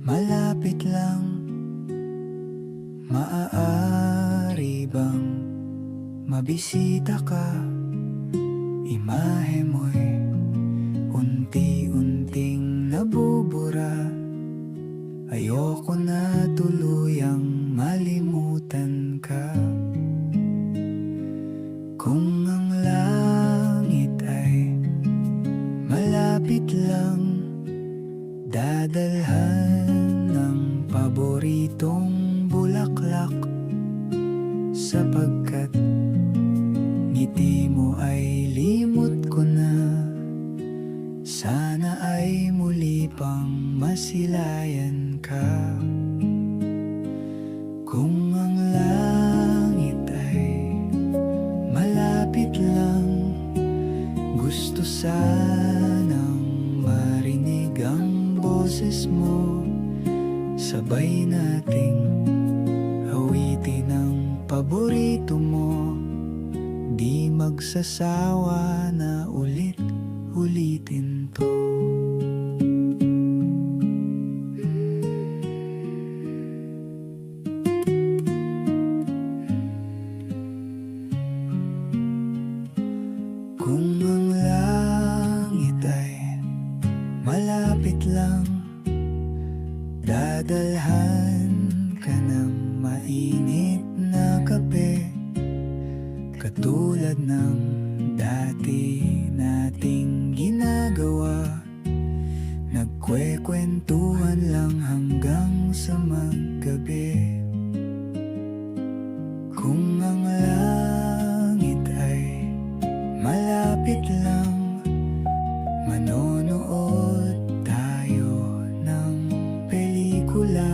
malapit lang, maaari bang mabisita ka? Imahe mo'y unti-unting nabubura. Ayoko na tuluyang malimutan ka. Kung ang langit ay malapit lang, dadalhan ng paboritong bulaklak. Sapagkat ngiti mo ay limot ko na, sana ay muli pang masilayan ka. Kung ang langit ay malapit lang, gusto sanang marinig ang boses mo. Sabay nating awitin ang paborito mo, di magsasawa na ulit-ulitin to. Kung ang langit ay malapit lang, dadalhan ka ng mainit na kape. Katulad ng dati nating ginagawa, nagkwekwentuhan lang hanggang sa maggabi. Kung ang langit ay malapit lang, manonood tayo ng pelikula.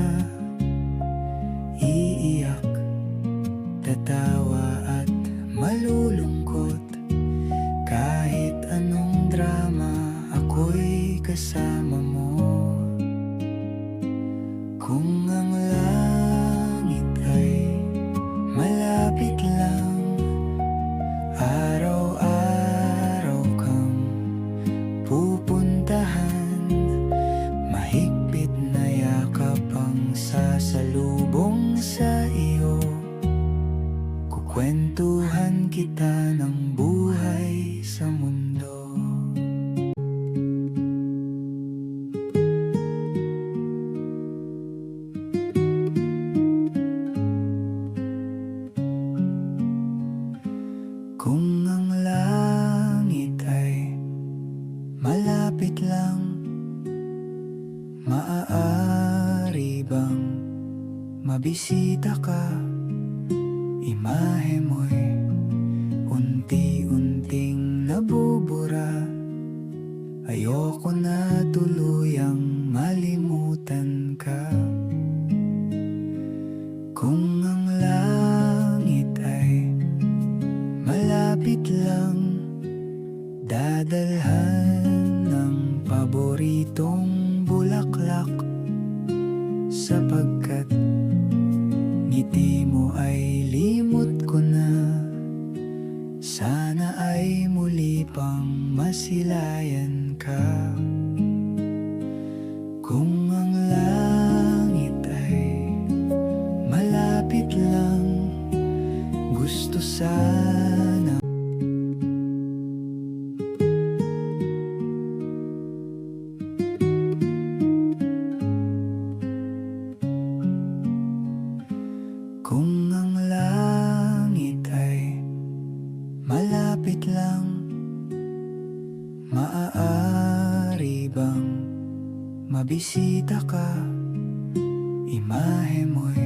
Iiyak, tatawa at malulungkot. Kahit anong drama, ako'y kasama mo. Kung ang langit ay malapit lang, araw-araw kang pupuntahan. Mahigpit na yakap ang sasalubong sa iyo. Kukwentuhan kita ng buhay sa mundo. Kung ang langit ay malapit lang, maaari bang mabisita ka? Imahe mo'y unti-unting nabubura. Ayoko na tuluyang malimutan ka. Kung ang langit ay malapit lang, dadalhan ng paboritong bulaklak. Sapagkat ngiti mo ay limot ko na, sana ay muli pang masilayan ka. Kung ang langit ay malapit lang, gusto sana kung ang langit ay malapit lang, maaari bang mabisita ka? Imahe mo'y